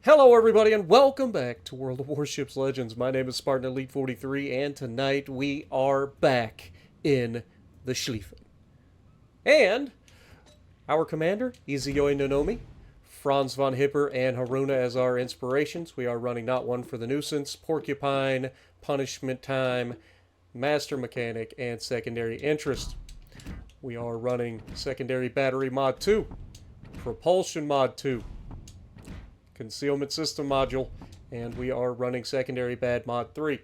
Hello everybody and welcome back to World of Warships Legends. My name is Spartan Elite 43 and tonight we are back in the Schlieffen. And our commander, Izuyoi Nonomi, Franz von Hipper, and Haruna as our inspirations. We are running not one for the nuisance, Porcupine, Punishment Time, Master Mechanic, and Secondary Interest. We are running Secondary Battery Mod 2, Propulsion Mod 2, Concealment System Module, and we are running Secondary Bad Mod 3.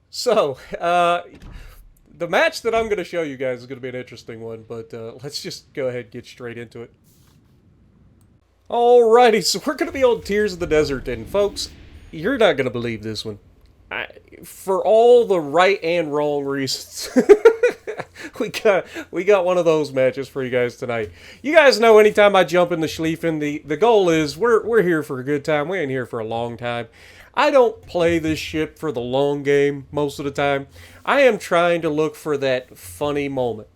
So, the match that I'm going to show you guys is going to be an interesting one, but let's just go ahead and get straight into it. Alrighty, so we're going to be on Tears of the Desert, and folks, you're not going to believe this one. For all the right and wrong reasons. we got one of those matches for you guys tonight. You guys know anytime I jump in the Schlieffen, the goal is we're here for a good time. We ain't here for a long time. I don't play this ship for the long game most of the time. I am trying to look for that funny moment.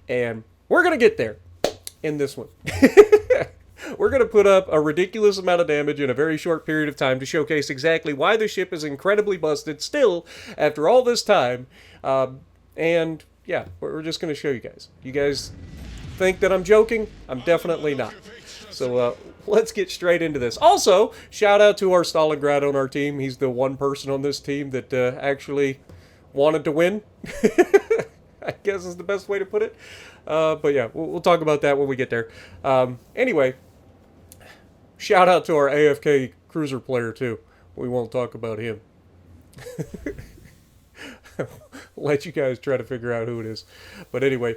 And we're going to get there in this one. We're going to put up a ridiculous amount of damage in a very short period of time to showcase exactly why the ship is incredibly busted still after all this time. And yeah, we're just going to show you guys. You guys think that I'm joking? I'm definitely not. So let's get straight into this. Also, shout out to our Stalingrad on our team. He's the one person on this team that actually wanted to win. I guess is the best way to put it. But yeah, we'll talk about that when we get there. Anyway, shout out to our AFK cruiser player too. We won't talk about him. Let you guys try to figure out who it is. But anyway,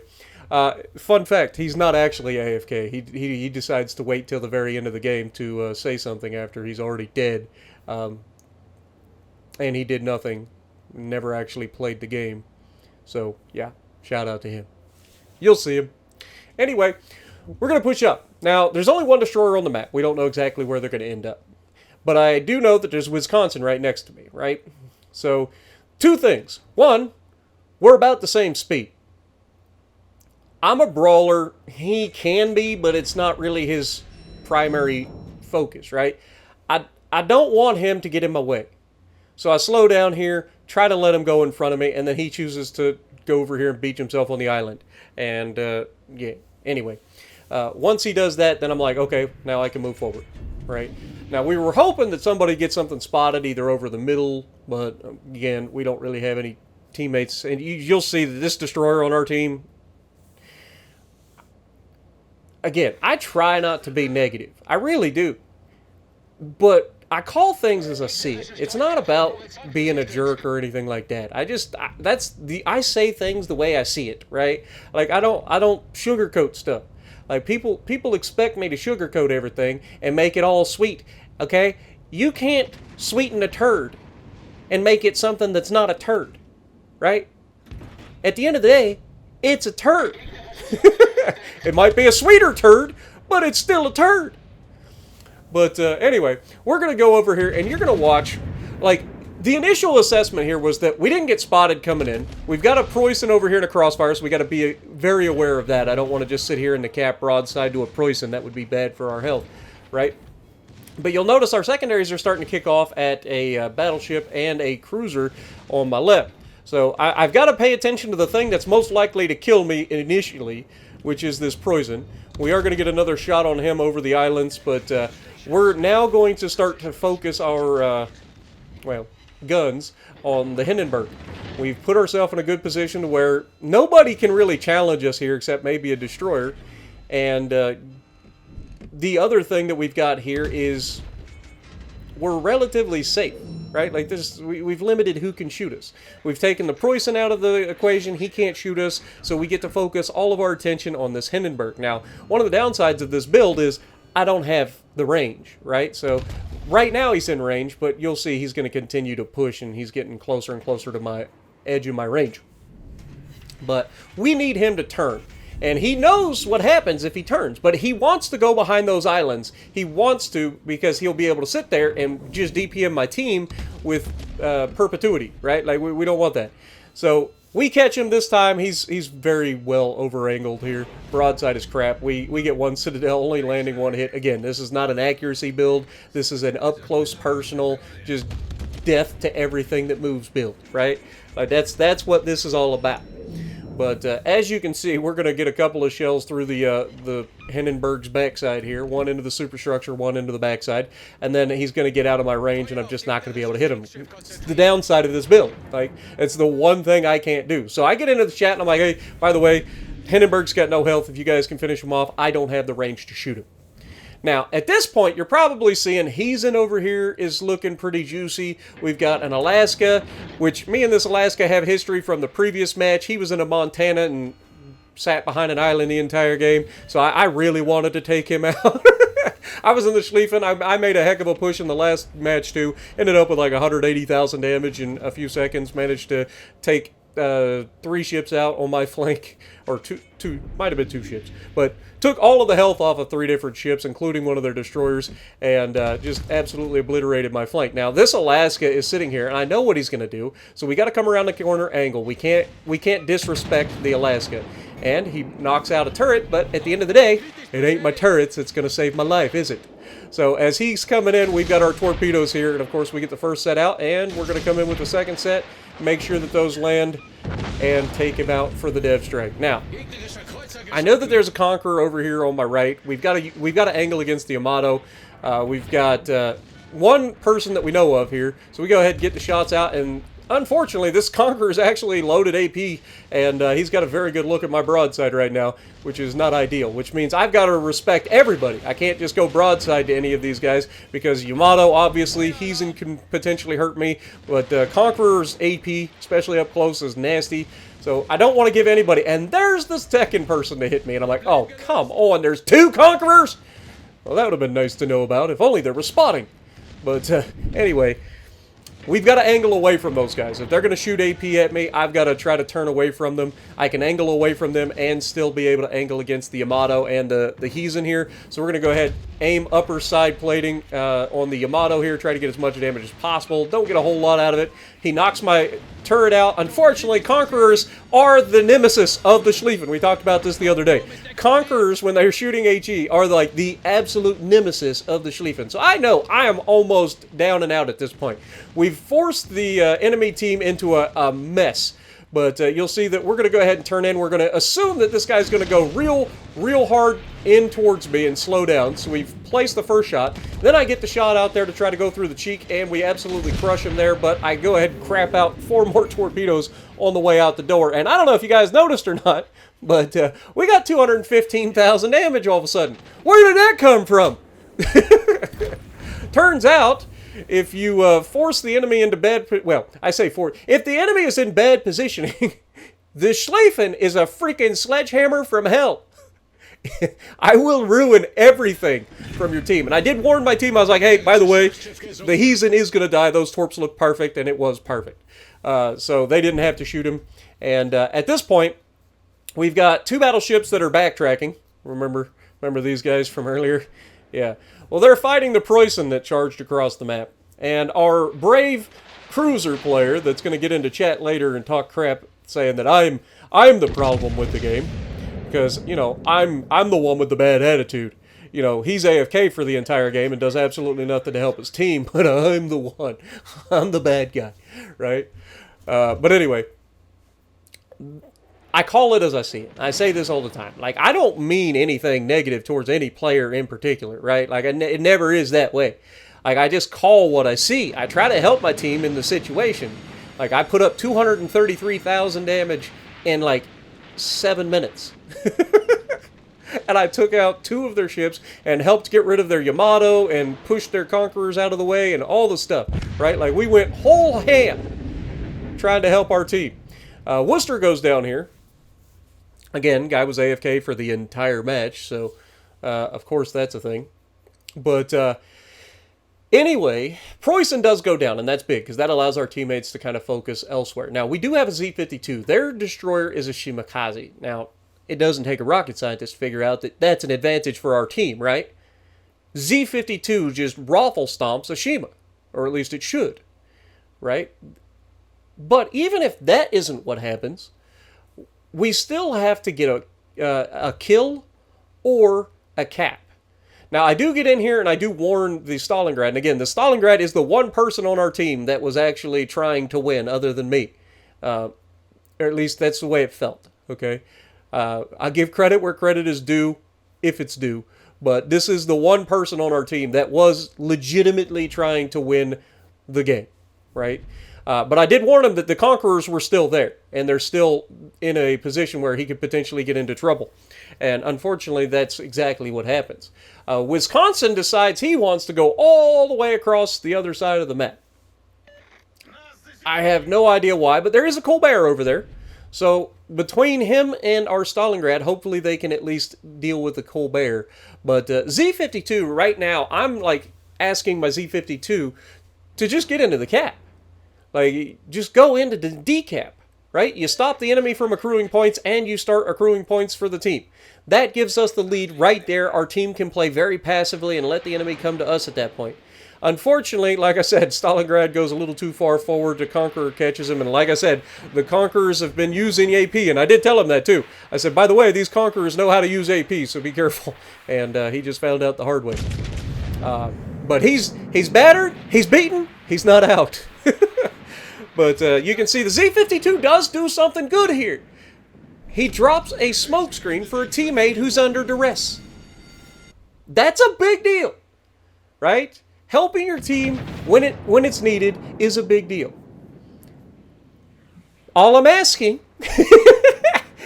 fun fact, he's not actually AFK. He decides to wait till the very end of the game to say something after he's already dead. And he did nothing. Never actually played the game. So, yeah, shout out to him. You'll see him. Anyway, we're going to push up. Now, there's only one destroyer on the map. We don't know exactly where they're going to end up. But I do know that there's Wisconsin right next to me, right? So, two things. One, we're about the same speed. I'm a brawler. He can be, but it's not really his primary focus, right? I don't want him to get in my way. So I slow down here, try to let him go in front of me, and then he chooses to go over here and beach himself on the island. And, yeah, anyway. Once he does that, then I'm like, okay, now I can move forward, right? Now, we were hoping that somebody gets something spotted either over the middle, but, again, we don't really have any teammates. And you'll see that this destroyer on our team, again, I try not to be negative. I really do. But I call things as I see it. It's not about being a jerk or anything like that. I say things the way I see it, right? Like I don't sugarcoat stuff. Like people expect me to sugarcoat everything and make it all sweet. Okay? You can't sweeten a turd and make it something that's not a turd. Right? At the end of the day, it's a turd. It might be a sweeter turd, but it's still a turd. But anyway, we're going to go over here, and you're going to watch, like, the initial assessment here was that we didn't get spotted coming in. We've got a Preußen over here in a crossfire, so we got to be very aware of that. I don't want to just sit here in the cap broadside to a Preußen. That would be bad for our health, right? But you'll notice our secondaries are starting to kick off at a battleship and a cruiser on my left. So I've got to pay attention to the thing that's most likely to kill me initially, which is this Preußen. We are going to get another shot on him over the islands, but we're now going to start to focus our, guns on the Hindenburg. We've put ourselves in a good position to where nobody can really challenge us here except maybe a destroyer. And the other thing that we've got here is we're relatively safe, right? Like this, we've limited who can shoot us. We've taken the Preußen out of the equation. He can't shoot us, so we get to focus all of our attention on this Hindenburg. Now, one of the downsides of this build is I don't have the range, right? So right now he's in range, but you'll see he's going to continue to push, and he's getting closer and closer to my edge of my range. But we need him to turn. And he knows what happens if he turns, but he wants to go behind those islands. He wants to because he'll be able to sit there and just DPM my team with perpetuity, right? Like, we don't want that. So We catch him this time. He's very well over-angled here. Broadside is crap. We get one Citadel, only landing one hit. Again, this is not an accuracy build. This is an up-close, personal, just death to everything that moves build, right? Like that's what this is all about. But as you can see, we're going to get a couple of shells through the Hindenburg's backside here. One into the superstructure, one into the backside. And then he's going to get out of my range, and I'm just not going to be able to hit him. It's the downside of this build. Like, it's the one thing I can't do. So I get into the chat, and I'm like, hey, by the way, Hindenburg's got no health. If you guys can finish him off, I don't have the range to shoot him. Now, at this point, you're probably seeing Heathen over here is looking pretty juicy. We've got an Alaska, which me and this Alaska have history from the previous match. He was in a Montana and sat behind an island the entire game, so I really wanted to take him out. I was in the Schlieffen. I made a heck of a push in the last match, too. Ended up with like 180,000 damage in a few seconds. Managed to take 3 ships out on my flank, or two, might have been 2 ships, but took all of the health off of 3 different ships, including one of their destroyers, and just absolutely obliterated my flank. Now, this Alaska is sitting here, and I know what he's going to do, so we got to come around the corner angle. We can't disrespect the Alaska. And he knocks out a turret, but at the end of the day, it ain't my turrets that's going to save my life, is it? So as he's coming in, we've got our torpedoes here, and of course we get the first set out, and we're going to come in with the second set, make sure that those land, and take him out for the dev strike. Now, I know that there's a Conqueror over here on my right. We've got to angle against the Yamato. We've got one person that we know of here, so we go ahead and get the shots out, and unfortunately, this Conqueror is actually loaded AP, and he's got a very good look at my broadside right now, which is not ideal, which means I've got to respect everybody. I can't just go broadside to any of these guys, because Yamato, obviously, Heathen can potentially hurt me, but Conqueror's AP, especially up close, is nasty. So I don't want to give anybody, and there's the second person to hit me, and I'm like, oh, come on, there's 2 Conquerors? Well, that would have been nice to know about, if only there was spotting. But anyway, we've got to angle away from those guys. If they're going to shoot AP at me, I've got to try to turn away from them. I can angle away from them and still be able to angle against the Yamato and the Heathen here. So we're going to go ahead, aim upper side plating on the Yamato here, try to get as much damage as possible. Don't get a whole lot out of it. He knocks my turret out. Unfortunately, Conquerors are the nemesis of the Schlieffen. We talked about this the other day. Conquerors, when they're shooting HE, are like the absolute nemesis of the Schlieffen. So I know I am almost down and out at this point. We've forced the enemy team into a mess. But you'll see that we're going to go ahead and turn in. We're going to assume that this guy's going to go real hard in towards me and slow down. So we've placed the first shot. Then I get the shot out there to try to go through the cheek, and we absolutely crush him there. But I go ahead and crap out 4 more torpedoes on the way out the door. And I don't know if you guys noticed or not, but we got 215,000 damage all of a sudden. Where did that come from? Turns out, if you force the enemy into bad... Well, I say force. If the enemy is in bad positioning, the Schlieffen is a freaking sledgehammer from hell. I will ruin everything from your team. And I did warn my team. I was like, hey, by the way, the Heathen is going to die. Those torps look perfect, and it was perfect. So they didn't have to shoot him. And at this point, we've got 2 battleships that are backtracking. Remember these guys from earlier? Yeah. Well, they're fighting the Preußen that charged across the map. And our brave cruiser player that's going to get into chat later and talk crap saying that I'm the problem with the game. Because, you know, I'm the one with the bad attitude. You know, he's AFK for the entire game and does absolutely nothing to help his team, but I'm the one. I'm the bad guy, right? But anyway, I call it as I see it. I say this all the time. Like, I don't mean anything negative towards any player in particular, right? Like, it never is that way. Like, I just call what I see. I try to help my team in the situation. Like, I put up 233,000 damage in, like, 7 minutes. And I took out 2 of their ships and helped get rid of their Yamato and pushed their Conquerors out of the way and all the stuff, right? Like, we went whole ham trying to help our team. Worcester goes down here. Again, guy was AFK for the entire match, so of course that's a thing. But anyway, Preußen does go down, and that's big, because that allows our teammates to kind of focus elsewhere. Now, we do have a Z-52. Their destroyer is a Shimakaze. Now, it doesn't take a rocket scientist to figure out that that's an advantage for our team, right? Z-52 just raffle stomps a Shima, or at least it should, right? But even if that isn't what happens, we still have to get a kill or a cap. Now, I do get in here and I do warn the Stalingrad. And again, the Stalingrad is the one person on our team that was actually trying to win other than me. Or at least that's the way it felt, okay? I give credit where credit is due, if it's due. But this is the one person on our team that was legitimately trying to win the game, right? But I did warn him that the Conquerors were still there, and they're still in a position where he could potentially get into trouble. And unfortunately, that's exactly what happens. Wisconsin decides he wants to go all the way across the other side of the map. I have no idea why, but there is a Colbert over there. So between him and our Stalingrad, hopefully they can at least deal with the Colbert. But Z-52, right now, I'm like asking my Z-52 to just get into the cap. Like, just go into the decap, right? You stop the enemy from accruing points and you start accruing points for the team. That gives us the lead right there. Our team can play very passively and let the enemy come to us at that point. Unfortunately, like I said, Stalingrad goes a little too far forward. The Conqueror catches him. And like I said, the Conquerors have been using AP. And I did tell him that too. I said, by the way, these Conquerors know how to use AP, so be careful. And he just found out the hard way. But he's battered. He's beaten. He's not out. But you can see the Z-52 does do something good here. He drops a smokescreen for a teammate who's under duress. That's a big deal, right? Helping your team when it's needed is a big deal. All I'm asking,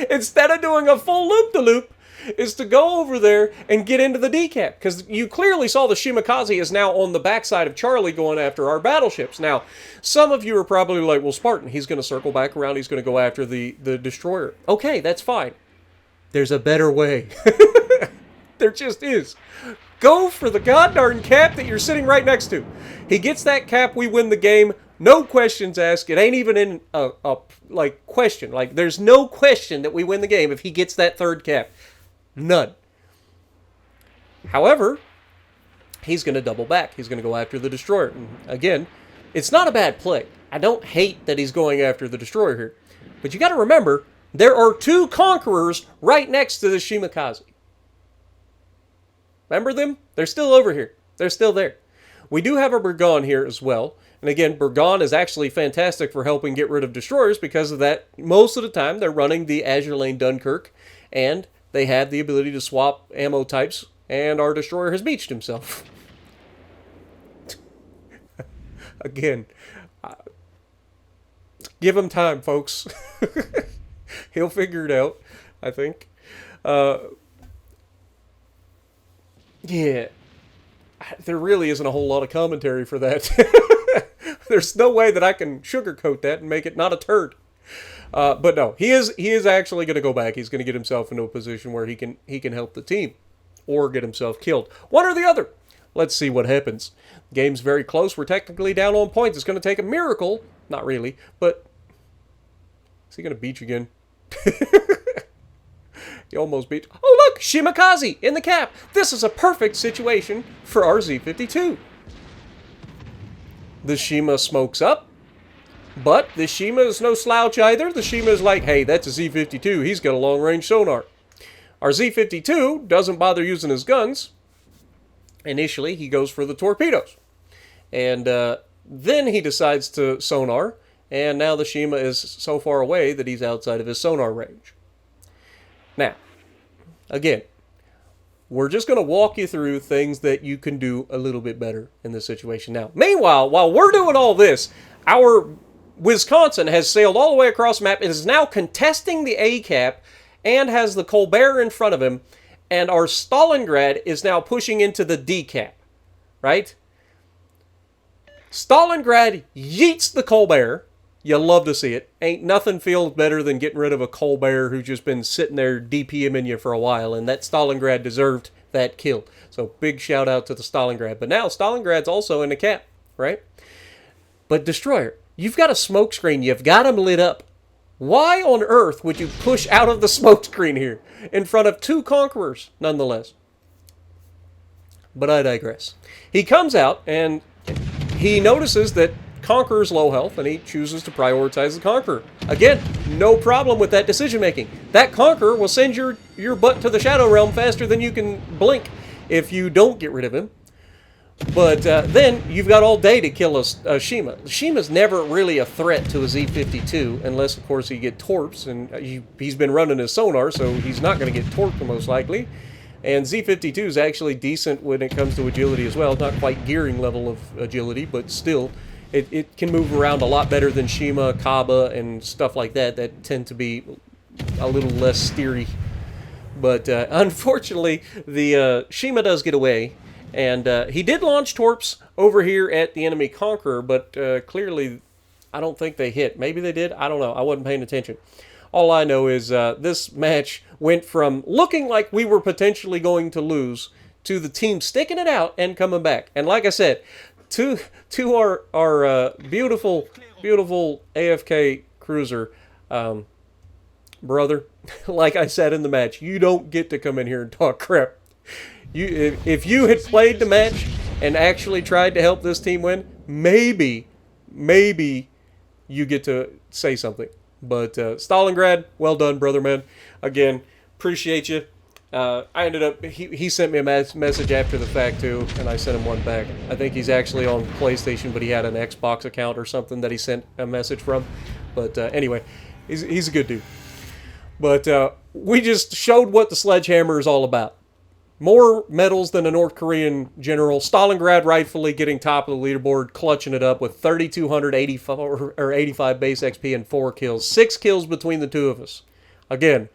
instead of doing a full loop-de-loop, is to go over there and get into the decap. Because you clearly saw the Shimakaze is now on the backside of Charlie going after our battleships. Now, some of you are probably like, well, Spartan, he's going to circle back around. He's going to go after the destroyer. Okay, that's fine. There's a better way. There just is. Go for the goddarn cap that you're sitting right next to. He gets that cap, we win the game. No questions asked. It ain't even in a question. Like, there's no question that we win the game if he gets that third cap. None. However, he's going to double back. He's going to go after the destroyer. And again, it's not a bad play. I don't hate that he's going after the destroyer here. But you got to remember, there are two Conquerors right next to the Shimakaze. Remember them? They're still over here. They're still there. We do have a Burgon here as well. And again, Burgon is actually fantastic for helping get rid of destroyers because of that. Most of the time, they're running the Azure Lane Dunkirk, and they have the ability to swap ammo types, and our destroyer has beached himself. Again, give him time, folks. He'll figure it out, I think. Yeah, there really isn't a whole lot of commentary for that. There's no way that I can sugarcoat that and make it not a turd. But no, he is actually going to go back. He's going to get himself into a position where he can help the team or get himself killed. One or the other. Let's see what happens. The game's very close. We're technically down on points. It's going to take a miracle. Not really, but is he going to beach again? He almost beat. Oh, look! Shimakaze in the cap. This is a perfect situation for our Z-52. The Shima smokes up. But the Shima is no slouch either. The Shima is like, hey, that's a Z-52. He's got a long-range sonar. Our Z-52 doesn't bother using his guns. Initially, he goes for the torpedoes. And then he decides to sonar. And now the Shima is so far away that he's outside of his sonar range. Now, again, we're just going to walk you through things that you can do a little bit better in this situation. Now, meanwhile, while we're doing all this, our Wisconsin has sailed all the way across the map and is now contesting the A cap and has the Colbert in front of him, and our Stalingrad is now pushing into the D cap, right? Stalingrad yeets the Colbert. You love to see it. Ain't nothing feels better than getting rid of a Colbert who's just been sitting there DPMing you for a while, and that Stalingrad deserved that kill. So big shout out to the Stalingrad. But now Stalingrad's also in the cap, right? But Destroyer, you've got a smoke screen. You've got them lit up. Why on earth would you push out of the smoke screen here in front of two Conquerors, nonetheless? But I digress. He comes out and he notices that Conqueror's low health, and he chooses to prioritize the Conqueror. Again, no problem with that decision making. That Conqueror will send your butt to the Shadow Realm faster than you can blink if you don't get rid of him. But then you've got all day to kill a Shima. Shima's never really a threat to a Z-52, unless, of course, he get torps, and he's been running his sonar, so he's not going to get torped most likely. And Z-52 is actually decent when it comes to agility as well. Not quite gearing level of agility, but still, it can move around a lot better than Shima, Kaba, and stuff like that tend to be a little less steery. But unfortunately, the Shima does get away. And he did launch torps over here at the enemy Conqueror, but clearly I don't think they hit. Maybe they did. I don't know. I wasn't paying attention. All I know is this match went from looking like we were potentially going to lose to the team sticking it out and coming back. And like I said, to our beautiful AFK cruiser brother, like I said in the match, you don't get to come in here and talk crap. If you had played the match and actually tried to help this team win, maybe you get to say something. But Stalingrad, well done, brother, man. Again, appreciate you. I ended up, he sent me a message after the fact, too, and I sent him one back. I think he's actually on PlayStation, but he had an Xbox account or something that he sent a message from. But anyway, he's a good dude. But we just showed what the sledgehammer is all about. More medals than a North Korean general. Stalingrad rightfully getting top of the leaderboard, clutching it up with 3,285 base XP and 4 kills. 6 kills between the two of us. Again,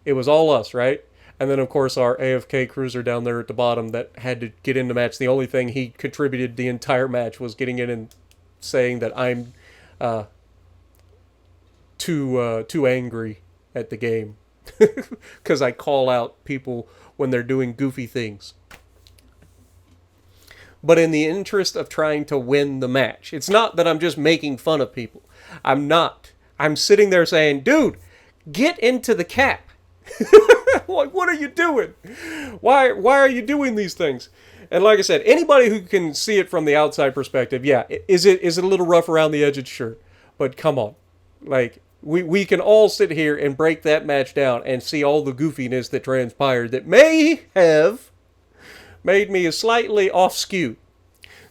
it was all us, right? And then, of course, our AFK cruiser down there at the bottom that had to get in the match. The only thing he contributed the entire match was getting in and saying that I'm too angry at the game. Because I call out people when they're doing goofy things. But in the interest of trying to win the match. It's not that I'm just making fun of people. I'm not. I'm sitting there saying, dude, get into the cap. Like, what are you doing? Why are you doing these things? And like I said, anybody who can see it from the outside perspective, yeah, is it a little rough around the edges? Sure. But come on. Like, we can all sit here and break that match down and see all the goofiness that transpired that may have made me a slightly off skew.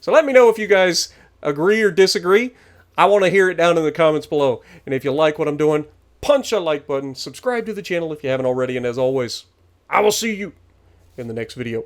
So let me know if you guys agree or disagree. I want to hear it down in the comments below. And if you like what I'm doing, punch a like button, subscribe to the channel if you haven't already, and as always, I will see you in the next video.